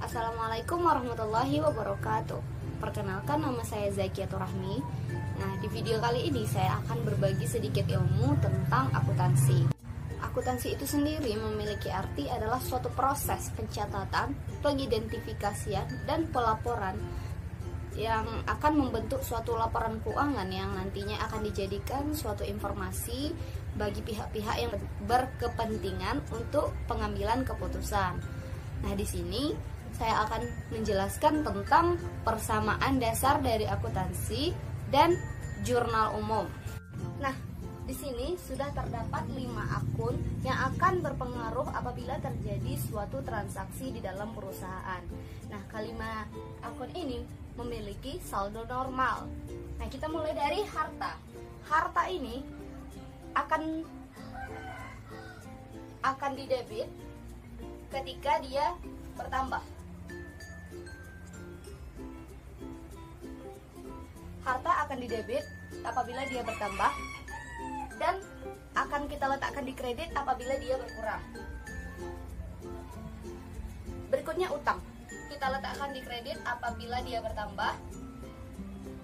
Assalamualaikum warahmatullahi wabarakatuh. Perkenalkan, nama saya Zakiatur Rahmi. Nah, di video kali ini saya akan berbagi sedikit ilmu tentang akuntansi. Akuntansi itu sendiri memiliki arti adalah suatu proses pencatatan, pengidentifikasian, dan pelaporan yang akan membentuk suatu laporan keuangan yang nantinya akan dijadikan suatu informasi bagi pihak-pihak yang berkepentingan untuk pengambilan keputusan. Nah, di sini saya akan menjelaskan tentang persamaan dasar dari akuntansi dan jurnal umum. Nah, di sini sudah terdapat 5 akun yang akan berpengaruh apabila terjadi suatu transaksi di dalam perusahaan. Nah, kelima akun ini memiliki saldo normal. Nah, kita mulai dari harta. Harta ini akan didebit ketika dia bertambah. Harta akan didebit apabila dia bertambah dan akan kita letakkan di kredit apabila dia berkurang. Berikutnya utang. Kita letakkan di kredit apabila dia bertambah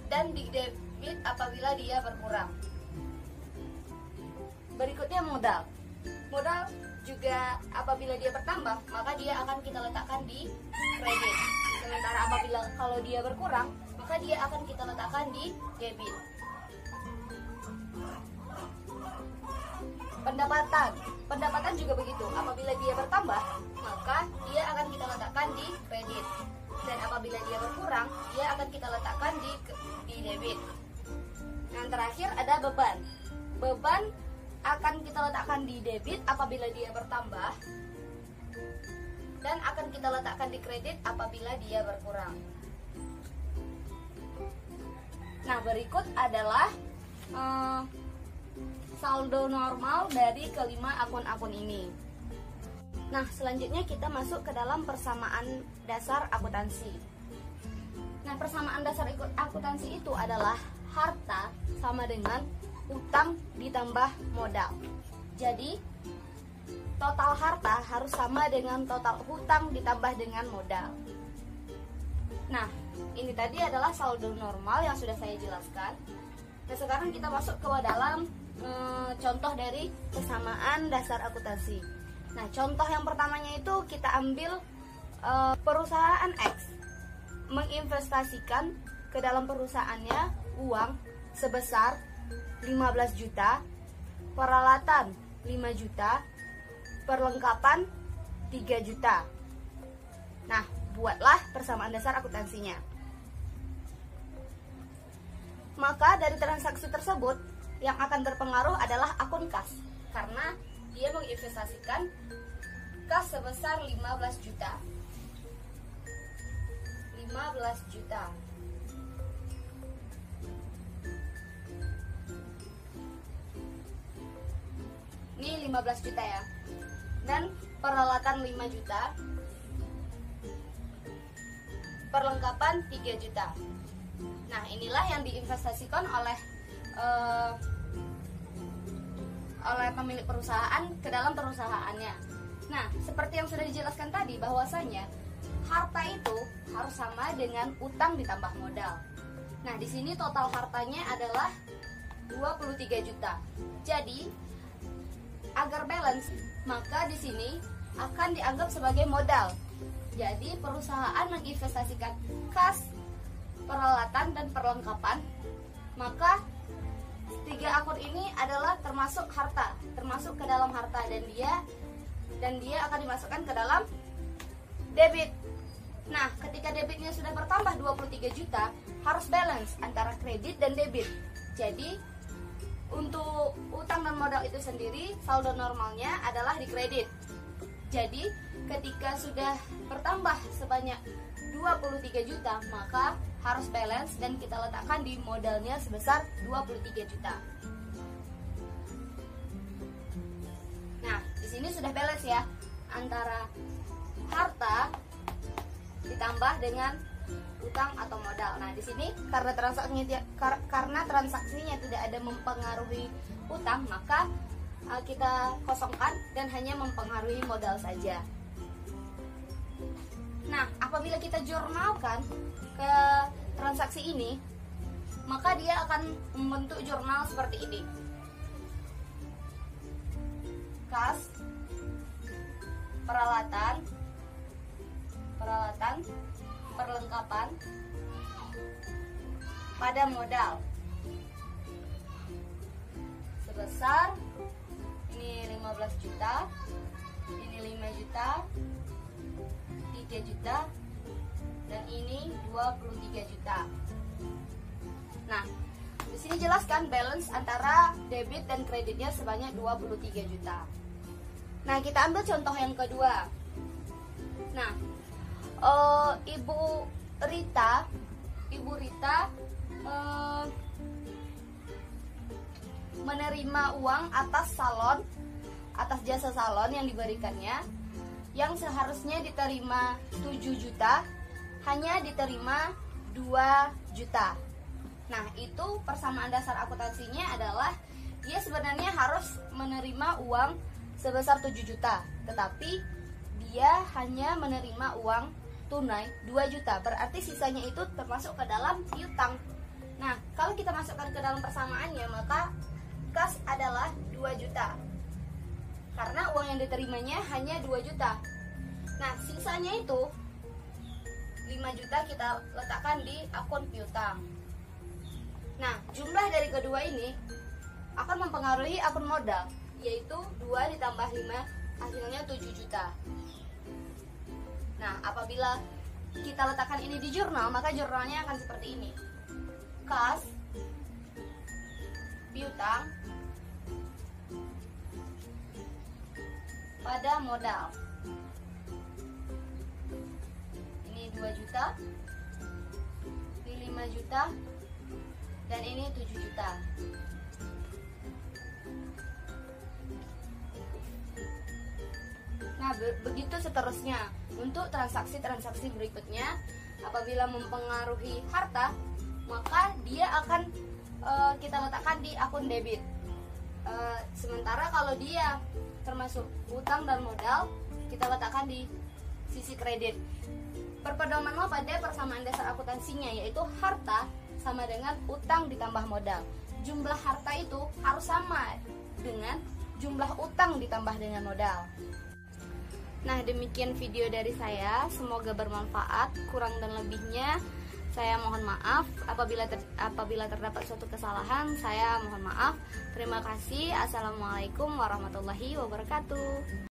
dan di debit apabila dia berkurang. Berikutnya modal. Modal juga apabila dia bertambah, maka dia akan kita letakkan di kredit. Sementara apabila kalau dia berkurang, maka dia akan kita letakkan di debit. Pendapatan juga begitu. Apabila dia bertambah, maka dia akan kita letakkan di kredit. Dan apabila dia berkurang, dia akan kita letakkan di debit. Yang terakhir ada beban. Beban akan kita letakkan di debit apabila dia bertambah dan akan kita letakkan di kredit apabila dia berkurang. Nah, berikut adalah saldo normal dari kelima akun-akun ini. Nah, selanjutnya kita masuk ke dalam persamaan dasar akuntansi. Nah, persamaan dasar akuntansi itu adalah harta sama dengan utang ditambah modal. Jadi, total harta harus sama dengan total hutang ditambah dengan modal. Nah, ini tadi adalah saldo normal yang sudah saya jelaskan. Nah, sekarang kita masuk ke dalam contoh dari persamaan dasar akuntansi. Nah, contoh yang pertamanya itu kita ambil perusahaan X menginvestasikan ke dalam perusahaannya uang sebesar 15 juta, peralatan 5 juta, perlengkapan 3 juta. Nah, buatlah persamaan dasar akuntansinya. Maka dari transaksi tersebut yang akan terpengaruh adalah akun kas, karena dia menginvestasikan kas sebesar 15 juta. 15 juta. Ini 15 juta ya. Dan peralatan 5 juta. Perlengkapan 3 juta. Nah, inilah yang diinvestasikan oleh pemilik perusahaan ke dalam perusahaannya. Nah, seperti yang sudah dijelaskan tadi bahwasanya harta itu harus sama dengan utang ditambah modal. Nah, di sini total hartanya adalah 23 juta. Jadi, agar balance, maka di sini akan dianggap sebagai modal. Jadi, perusahaan menginvestasikan kas, peralatan, dan perlengkapan, maka 3 akun ini adalah termasuk harta, termasuk ke dalam harta, dan dia akan dimasukkan ke dalam debit. Nah, ketika debitnya sudah bertambah 23 juta, harus balance antara kredit dan debit. Jadi, untuk utang dan modal itu sendiri, saldo normalnya adalah di kredit. Jadi, ketika sudah bertambah sebanyak 23 juta, maka harus balance dan kita letakkan di modalnya sebesar 23 juta. Nah, di sini sudah balance ya antara harta ditambah dengan utang atau modal. Nah, di sini karena transaksinya tidak ada mempengaruhi utang, maka kita kosongkan dan hanya mempengaruhi modal saja. Nah, apabila kita jurnalkan ke transaksi ini, maka dia akan membentuk jurnal seperti ini. Kas, peralatan, perlengkapan pada modal sebesar ini 15 juta, ini 5 juta, 3 juta, dan ini 23 juta. Nah, di sini jelaskan balance antara debit dan kreditnya sebanyak 23 juta. Nah, kita ambil contoh yang kedua. Nah, Ibu Rita menerima uang atas jasa salon yang diberikannya, yang seharusnya diterima 7 juta, hanya diterima 2 juta. Nah, itu persamaan dasar akuntansinya adalah dia sebenarnya harus menerima uang sebesar 7 juta, tetapi dia hanya menerima uang tunai 2 juta. Berarti sisanya itu termasuk ke dalam piutang. Nah, kalau kita masukkan ke dalam persamaannya, maka kas adalah 2 juta. Karena uang yang diterimanya hanya 2 juta. Nah, sisanya itu 5 juta kita letakkan di akun piutang. Nah, jumlah dari kedua ini akan mempengaruhi akun modal, yaitu 2 ditambah 5 hasilnya 7 juta. Nah, apabila kita letakkan ini di jurnal, maka jurnalnya akan seperti ini. Kas, piutang, pada modal. Ini 2 juta, ini 5 juta, dan ini 7 juta. Nah, begitu seterusnya. Untuk transaksi-transaksi berikutnya, apabila mempengaruhi harta, maka dia akan kita letakkan di akun debit. Sementara kalau dia termasuk utang dan modal, kita letakkan di sisi kredit. Berpedomanlah pada persamaan dasar akuntansinya, yaitu harta sama dengan utang ditambah modal. Jumlah harta itu harus sama dengan jumlah utang ditambah dengan modal. Nah, demikian video dari saya, semoga bermanfaat. Kurang dan lebihnya saya mohon maaf. Apabila terdapat suatu kesalahan, saya mohon maaf. Terima kasih. Assalamualaikum warahmatullahi wabarakatuh.